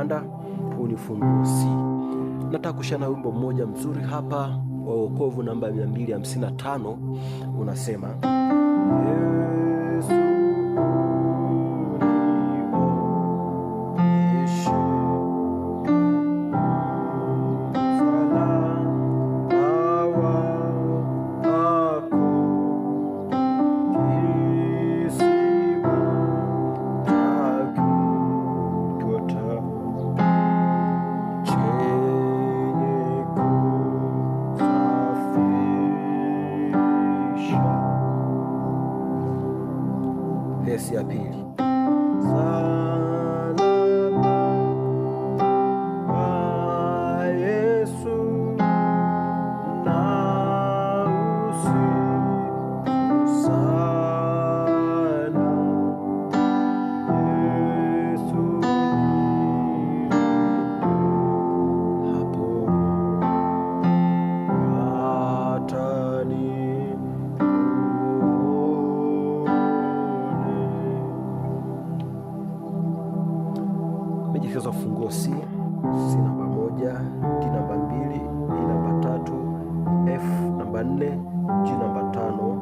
kupanda. Huu ni funguo C. Nataka kushana wimbo mmoja mzuri hapa wa wokovu namba 255, unasema Yesu Verse ya pili. Mejifunza funguo C, C namba 1, D namba 2, E namba 3, F namba 4, G namba 5,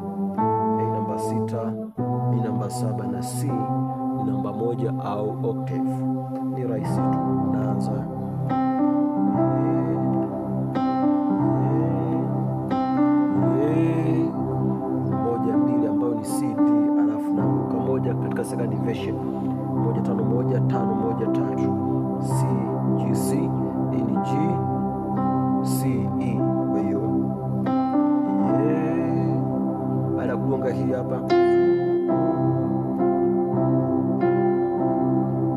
A namba 6, B namba 7 na C ni namba 1 au octave. Ni rahisi tu. Naanza moja mbili ambayo ni C D, alafu naruka moja katika second inversion 1 5 1 5 1 3 C G C. Hii ni G C E. Kwa hiyo baada ya kugonga hii hapa,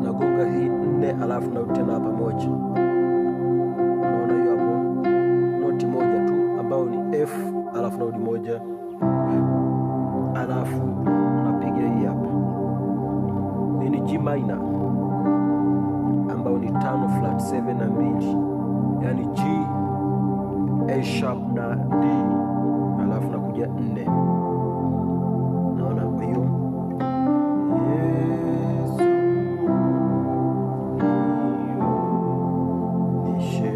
nagonga hii 4, alafu narudi tena hapa moja. Unaona hiyo hapo, noti moja tu ambayo ni F, alafu narudi moja, alafu napiga hii hapa. Hii ni G minor ambao ni 5 flat 7 na 2, yani G, A sharp na D, alafu nakuja 4. Naona kwa hiyo Yesu nishe.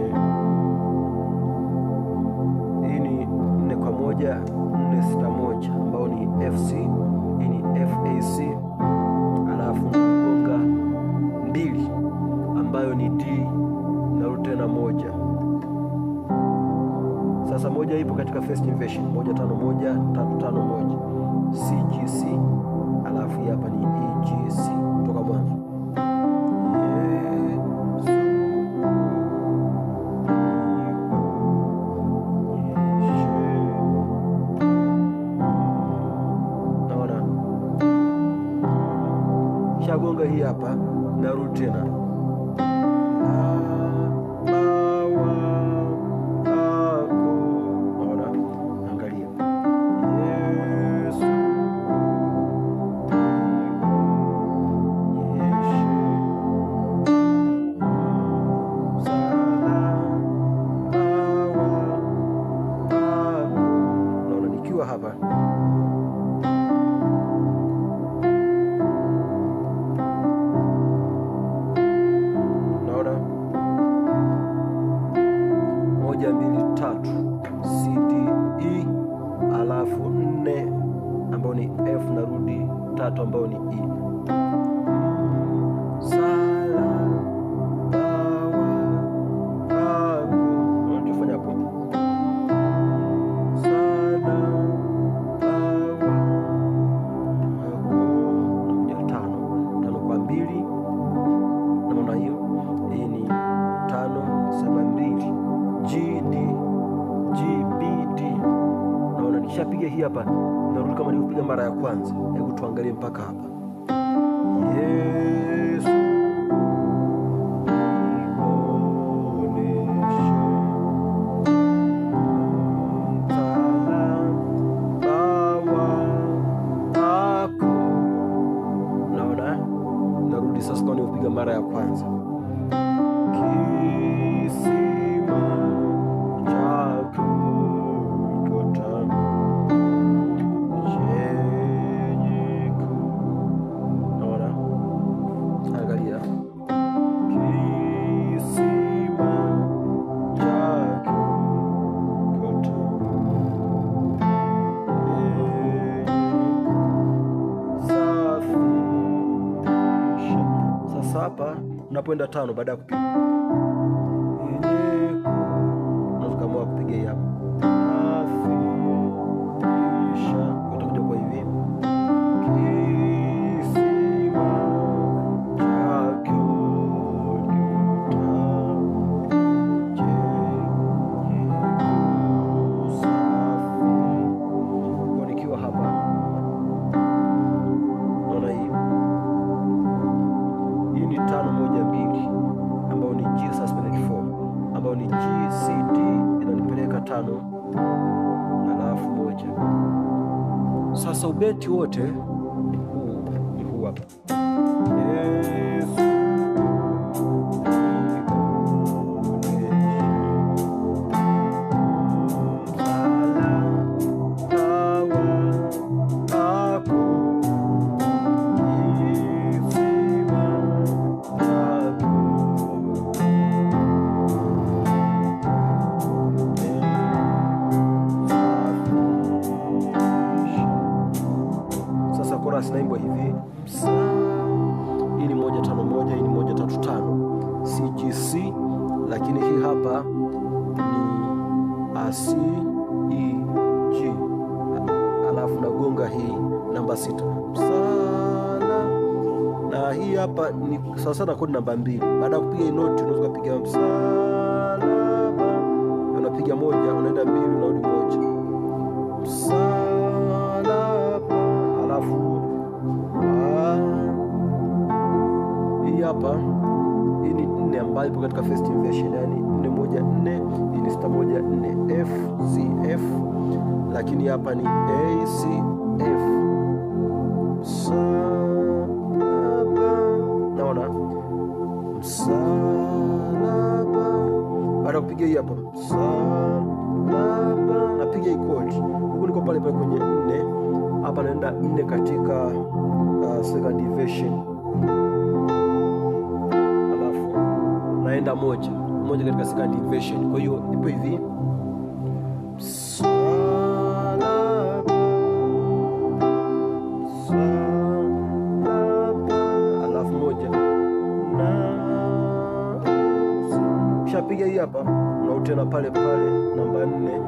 Hii ni 4 kwa 1 4 6 1 ambao ni FC. Hii ni FAC, alafu nagonga 2 ambayo ni D, narudi tena 1. Sasa 1 ipo katika first inversion 1 5 1 5 5 1 C G C, alafu hapa ni E G C kutoka mwanzo. Naona shagonga hii hapa, narudi tena hapa. Naona 1 2 3 C D E, alafu 4 ambao ni F, narudi 3 ambao ni E. Nishapiga hii hapa, narudi kama nilivyopiga mara ya kwanza. Hebu tuangalie mpaka hapa. Yesu naona narudi sasa kama nilivyopiga mara ya kwanza. Unapoenda tano baada ya kupiga unaweza kama kupiga hii hapa, utakuja kwa hivi ni G C D inanipeleka 5 alafu 1. Sasa ubeti wote ni huu hapa. Naimba hivi, hii ni 151, hii ni 135 C G C, lakini hii hapa ni C E G, alafu nagonga hii namba 6 msala, na hii hapa ni sasa na kodi namba 2. Baada ya kupiga hii noti unaweza kupiga msalaba, unapiga 1 unaenda 2 unarudi 1 msalaba, alafu hii hapa hii ni 4 ambayo ipo katika first inversion, yani 414, hii ni 614 F C F, lakini hapa ni A C F msalaba, naona msalaba. Baada kupiga hii hapa msalaba, napiga hii chord huku, niko pale pale kwenye 4 hapa, naenda 4 katika second inversion, alafu naenda 1 katika second inversion. Kwa hiyo ipo hivi msalaba, alafu 1 na kishapiga hii hapa, unarudi tena pale pale namba 4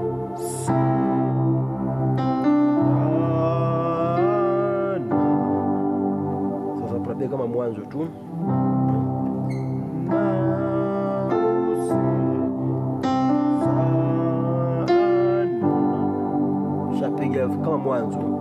kama mwanzo tu, shapiga kama mwanzo.